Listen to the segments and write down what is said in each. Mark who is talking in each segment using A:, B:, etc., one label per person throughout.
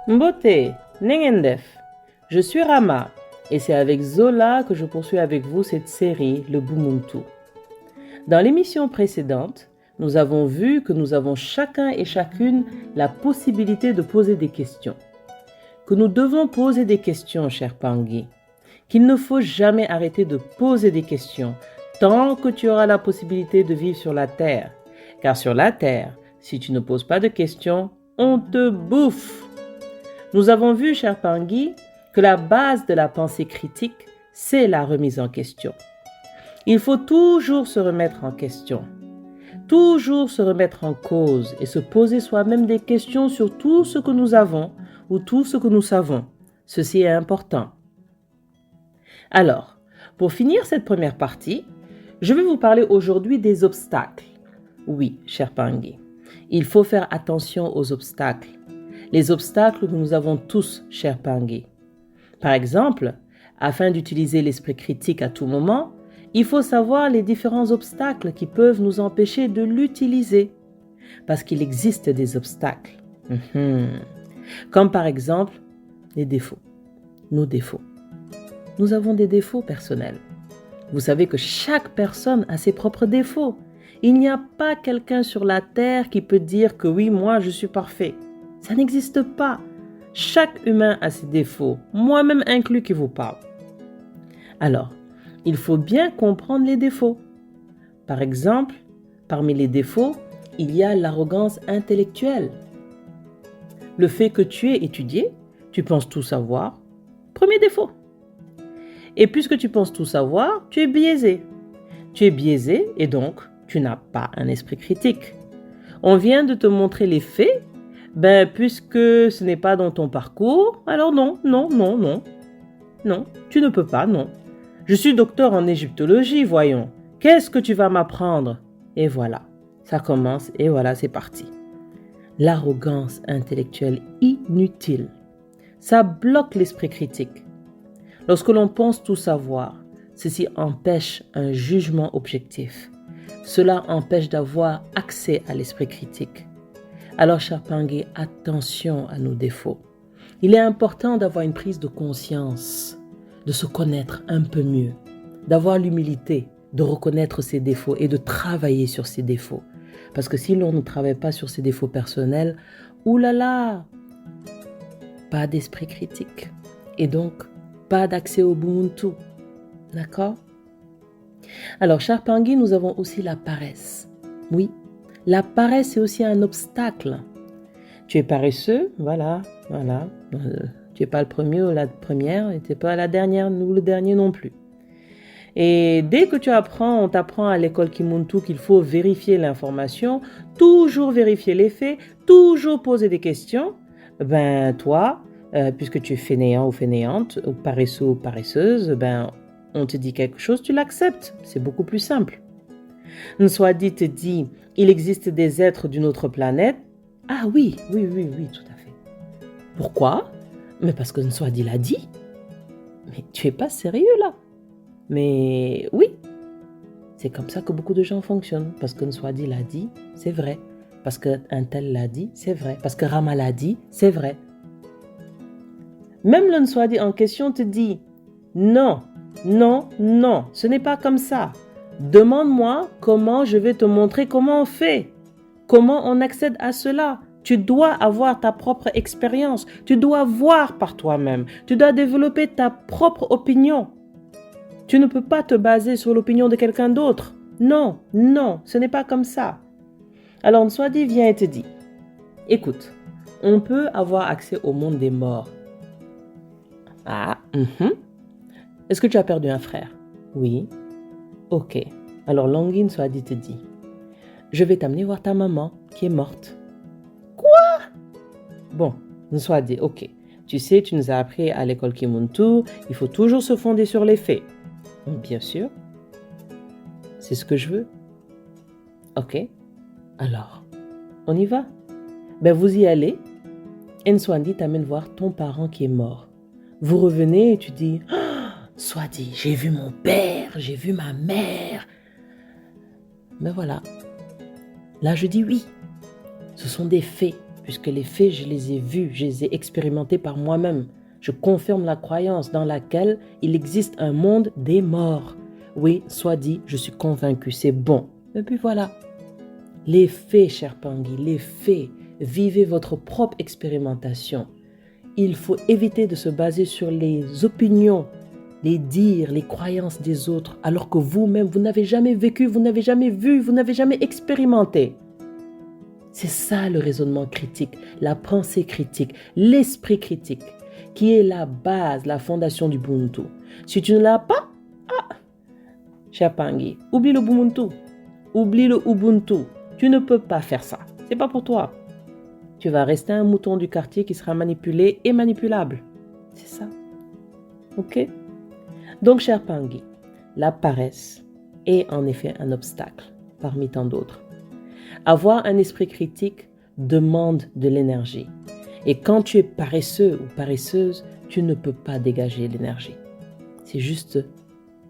A: Mbote, Nengendef. Je suis Rama et c'est avec Zola que je poursuis avec vous cette série, le Bumuntu. Dans l'émission précédente, nous avons vu que nous avons chacun et chacune la possibilité de poser des questions. Que nous devons poser des questions, cher Pangui. Qu'il ne faut jamais arrêter de poser des questions tant que tu auras la possibilité de vivre sur la Terre. Car sur la Terre, si tu ne poses pas de questions, on te bouffe. Nous avons vu, cher Pangui, que la base de la pensée critique, c'est la remise en question. Il faut toujours se remettre en question, toujours se remettre en cause et se poser soi-même des questions sur tout ce que nous avons ou tout ce que nous savons. Ceci est important. Alors, pour finir cette première partie, je vais vous parler aujourd'hui des obstacles. Oui, cher Pangui, il faut faire attention aux obstacles. Les obstacles que nous avons tous, cher Pangui. Par exemple, afin d'utiliser l'esprit critique à tout moment, il faut savoir les différents obstacles qui peuvent nous empêcher de l'utiliser. Parce qu'il existe des obstacles. Comme par exemple, les défauts. Nos défauts. Nous avons des défauts personnels. Vous savez que chaque personne a ses propres défauts. Il n'y a pas quelqu'un sur la terre qui peut dire que oui, moi je suis parfait. Ça n'existe pas. Chaque humain a ses défauts, moi-même inclus qui vous parle. Alors, il faut bien comprendre les défauts. Par exemple, parmi les défauts, il y a l'arrogance intellectuelle. Le fait que tu es étudié, tu penses tout savoir, premier défaut. Et puisque tu penses tout savoir, tu es biaisé. Tu es biaisé et donc tu n'as pas un esprit critique. On vient de te montrer les faits. Puisque ce n'est pas dans ton parcours, alors non. Non, tu ne peux pas, non. Je suis docteur en égyptologie, voyons. Qu'est-ce que tu vas m'apprendre? Et voilà, ça commence et voilà, c'est parti. L'arrogance intellectuelle inutile. Ça bloque l'esprit critique. Lorsque l'on pense tout savoir, ceci empêche un jugement objectif. Cela empêche d'avoir accès à l'esprit critique. Alors, cher Pangui, attention à nos défauts. Il est important d'avoir une prise de conscience, de se connaître un peu mieux, d'avoir l'humilité, de reconnaître ses défauts et de travailler sur ses défauts. Parce que si l'on ne travaille pas sur ses défauts personnels, oulala, pas d'esprit critique. Et donc, pas d'accès au Ubuntu. D'accord? Alors, cher Pangui, nous avons aussi la paresse. Oui. La paresse est aussi un obstacle. Tu es paresseux, voilà. Tu n'es pas le premier ou la première, et tu n'es pas la dernière ou le dernier non plus. Et dès que tu apprends, on t'apprend à l'école Kimuntu qu'il faut vérifier l'information, toujours vérifier les faits, toujours poser des questions. Toi, puisque tu es fainéant ou fainéante, ou paresseux ou paresseuse, on te dit quelque chose, tu l'acceptes. C'est beaucoup plus simple. Nswadi te dit, il existe des êtres d'une autre planète. Ah oui, tout à fait. Pourquoi? Mais parce que Nswadi l'a dit. Mais tu es pas sérieux là? Mais oui, c'est comme ça que beaucoup de gens fonctionnent. Parce que Nswadi l'a dit, c'est vrai. Parce qu'un tel l'a dit, c'est vrai. Parce que Rama l'a dit, c'est vrai. Même le Nswadi en question te dit, non, ce n'est pas comme ça. Demande-moi comment je vais te montrer comment on fait, comment on accède à cela. Tu dois avoir ta propre expérience, tu dois voir par toi-même, tu dois développer ta propre opinion. Tu ne peux pas te baser sur l'opinion de quelqu'un d'autre. Non, ce n'est pas comme ça. Alors Nswadi vient et te dit, écoute, on peut avoir accès au monde des morts. Est-ce que tu as perdu un frère? Oui. Ok, alors Longin Nswadi te dit, je vais t'amener voir ta maman qui est morte. Quoi? Bon, Nswadi, ok. Tu sais, tu nous as appris à l'école Kimuntu, il faut toujours se fonder sur les faits. Bien sûr. C'est ce que je veux. Ok, alors, on y va. Vous y allez. Nswadi t'amène voir ton parent qui est mort. Vous revenez et tu dis, Nswadi, j'ai vu mon père, j'ai vu ma mère. Mais voilà. Là, je dis oui. Ce sont des faits, puisque les faits, je les ai vus, je les ai expérimentés par moi-même. Je confirme la croyance dans laquelle il existe un monde des morts. Oui, soit dit, je suis convaincu, c'est bon. Et puis voilà. Les faits, cher Pangui, les faits. Vivez votre propre expérimentation. Il faut éviter de se baser sur les opinions, les dires, les croyances des autres, alors que vous-même, vous n'avez jamais vécu, vous n'avez jamais vu, vous n'avez jamais expérimenté. C'est ça le raisonnement critique, la pensée critique, l'esprit critique, qui est la base, la fondation du Ubuntu. Si tu ne l'as pas, cher Pangui, oublie le Ubuntu. Oublie le Ubuntu. Tu ne peux pas faire ça. C'est pas pour toi. Tu vas rester un mouton du quartier qui sera manipulé et manipulable. C'est ça. Ok? Donc, cher Pangui, la paresse est en effet un obstacle parmi tant d'autres. Avoir un esprit critique demande de l'énergie. Et quand tu es paresseux ou paresseuse, tu ne peux pas dégager l'énergie. C'est juste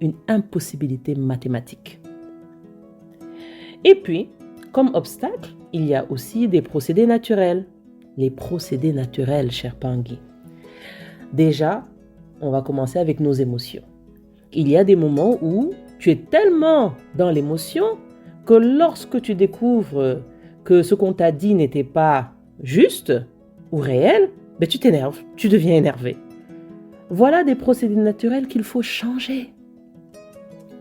A: une impossibilité mathématique. Et puis, comme obstacle, il y a aussi des procédés naturels. Les procédés naturels, cher Pangui. Déjà, on va commencer avec nos émotions. Il y a des moments où tu es tellement dans l'émotion que lorsque tu découvres que ce qu'on t'a dit n'était pas juste ou réel, tu t'énerves, tu deviens énervé. Voilà des procédés naturels qu'il faut changer.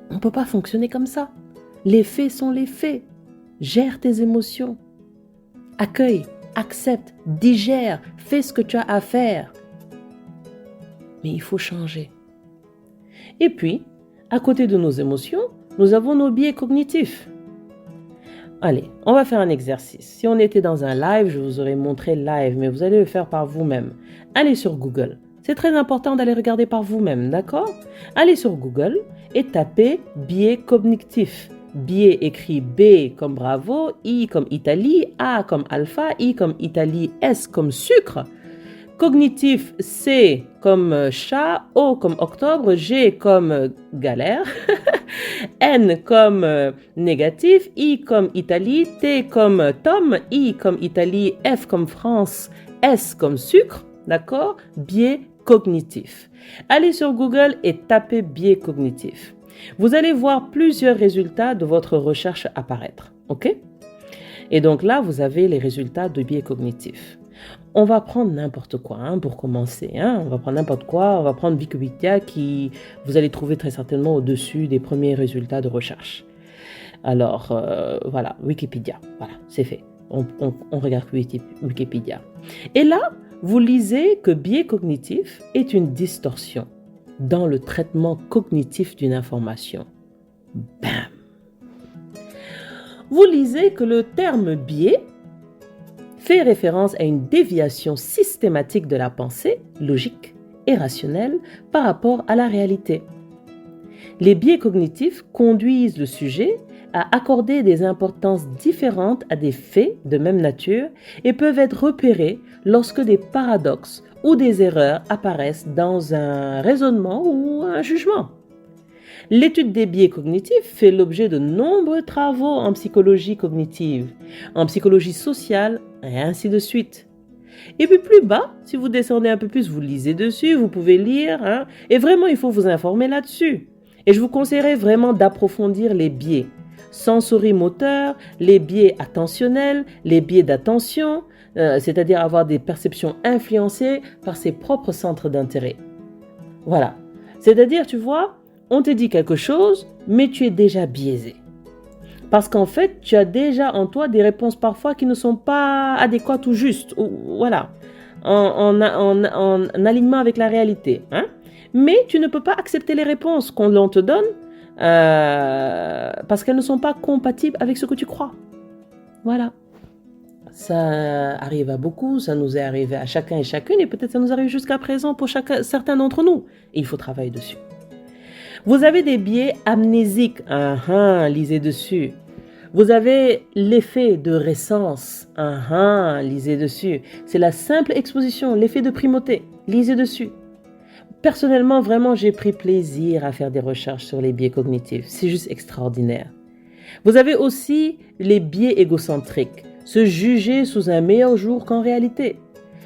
A: On ne peut pas fonctionner comme ça. Les faits sont les faits. Gère tes émotions. Accueille, accepte, digère, fais ce que tu as à faire. Mais il faut changer. Et puis, à côté de nos émotions, nous avons nos biais cognitifs. Allez, on va faire un exercice. Si on était dans un live, je vous aurais montré live, mais vous allez le faire par vous-même. Allez sur Google. C'est très important d'aller regarder par vous-même, d'accord? Allez sur Google et tapez biais cognitifs. Biais écrit B comme bravo, I comme Italie, A comme alpha, I comme Italie, S comme sucre. Cognitif, C comme chat, O comme octobre, G comme galère, N comme négatif, I comme Italie, T comme Tom, I comme Italie, F comme France, S comme sucre, d'accord? Biais cognitif. Allez sur Google et tapez biais cognitif. Vous allez voir plusieurs résultats de votre recherche apparaître, ok? Et donc là, vous avez les résultats de biais cognitifs. On va prendre n'importe quoi pour commencer. On va prendre n'importe quoi. On va prendre Wikipédia qui, vous allez trouver très certainement au-dessus des premiers résultats de recherche. Alors, voilà, Wikipédia. Voilà, c'est fait. On regarde Wikipédia. Et là, vous lisez que biais cognitif est une distorsion dans le traitement cognitif d'une information. Bam! Vous lisez que le terme biais fait référence à une déviation systématique de la pensée, logique et rationnelle par rapport à la réalité. Les biais cognitifs conduisent le sujet à accorder des importances différentes à des faits de même nature et peuvent être repérés lorsque des paradoxes ou des erreurs apparaissent dans un raisonnement ou un jugement. L'étude des biais cognitifs fait l'objet de nombreux travaux en psychologie cognitive, en psychologie sociale et ainsi de suite. Et puis plus bas, si vous descendez un peu plus, vous lisez dessus, vous pouvez lire, et vraiment il faut vous informer là-dessus. Et je vous conseillerais vraiment d'approfondir les biais sensorimoteurs, les biais attentionnels, les biais d'attention, c'est-à-dire avoir des perceptions influencées par ses propres centres d'intérêt. Voilà. C'est-à-dire, tu vois, on te dit quelque chose, mais tu es déjà biaisé. Parce qu'en fait, tu as déjà en toi des réponses parfois qui ne sont pas adéquates ou justes, ou, voilà, en alignement avec la réalité. Mais tu ne peux pas accepter les réponses qu'on te donne parce qu'elles ne sont pas compatibles avec ce que tu crois. Voilà. Ça arrive à beaucoup, ça nous est arrivé à chacun et chacune, et peut-être ça nous arrive jusqu'à présent pour certains d'entre nous. Et il faut travailler dessus. Vous avez des biais amnésiques, lisez dessus. Vous avez l'effet de récence, lisez dessus. C'est la simple exposition, l'effet de primauté, lisez dessus. Personnellement, vraiment, j'ai pris plaisir à faire des recherches sur les biais cognitifs. C'est juste extraordinaire. Vous avez aussi les biais égocentriques. se juger sous un meilleur jour qu'en réalité.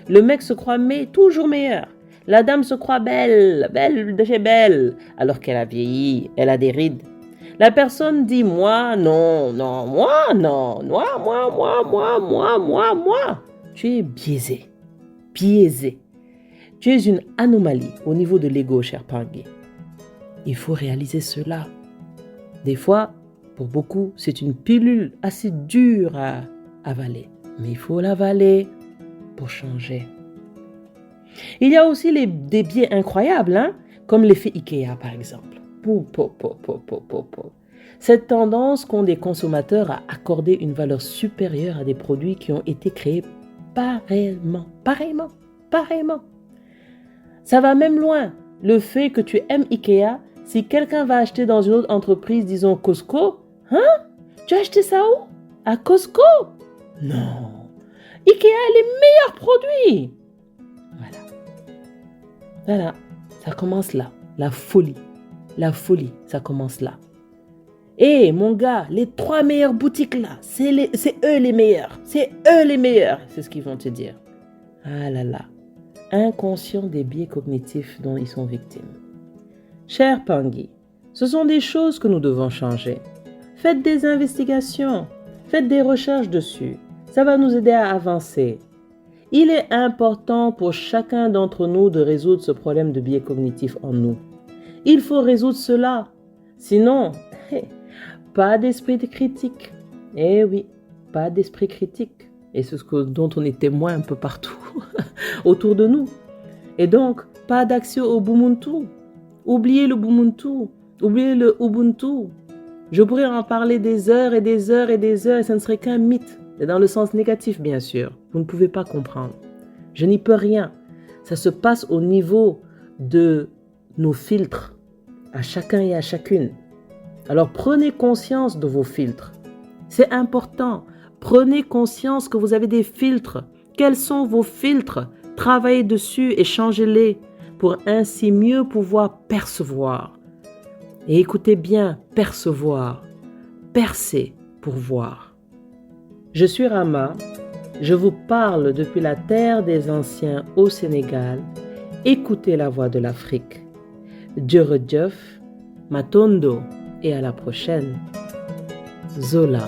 A: Le mec se croit toujours meilleur. La dame se croit belle de chez belle, alors qu'elle a vieilli, elle a des rides. La personne dit moi, non, moi, non, moi. Tu es biaisé. Tu es une anomalie au niveau de l'ego, cher Pangui. Il faut réaliser cela. Des fois, pour beaucoup, c'est une pilule assez dure à avaler. Mais il faut l'avaler pour changer. Il y a aussi des biais incroyables, comme l'effet Ikea par exemple. Cette tendance qu'ont des consommateurs à accorder une valeur supérieure à des produits qui ont été créés pareillement. Ça va même loin. Le fait que tu aimes Ikea, si quelqu'un va acheter dans une autre entreprise, disons Costco, tu as acheté ça où? À Costco? Non. Ikea a les meilleurs produits. Voilà, ça commence là. La folie, ça commence là. Et mon gars, les 3 meilleures boutiques là, c'est eux les meilleurs. C'est ce qu'ils vont te dire. Ah là là, inconscient des biais cognitifs dont ils sont victimes. Cher Pangui, ce sont des choses que nous devons changer. Faites des investigations, faites des recherches dessus. Ça va nous aider à avancer. Il est important pour chacun d'entre nous de résoudre ce problème de biais cognitif en nous. Il faut résoudre cela. Sinon, pas d'esprit de critique. Eh oui, pas d'esprit critique. Et c'est dont on est témoin un peu partout autour de nous. Et donc, pas d'accès au Ubuntu. Oubliez le Ubuntu. Oubliez le Ubuntu. Je pourrais en parler des heures et des heures et des heures et ça ne serait qu'un mythe. Et dans le sens négatif, bien sûr. Vous ne pouvez pas comprendre. Je n'y peux rien. Ça se passe au niveau de nos filtres, à chacun et à chacune. Alors prenez conscience de vos filtres. C'est important. Prenez conscience que vous avez des filtres. Quels sont vos filtres? Travaillez dessus et changez-les pour ainsi mieux pouvoir percevoir. Et écoutez bien, percevoir. Percer pour voir. Je suis Rama, je vous parle depuis la terre des anciens au Sénégal. Écoutez la voix de l'Afrique. Djurudjuf, Matondo et à la prochaine. Zola.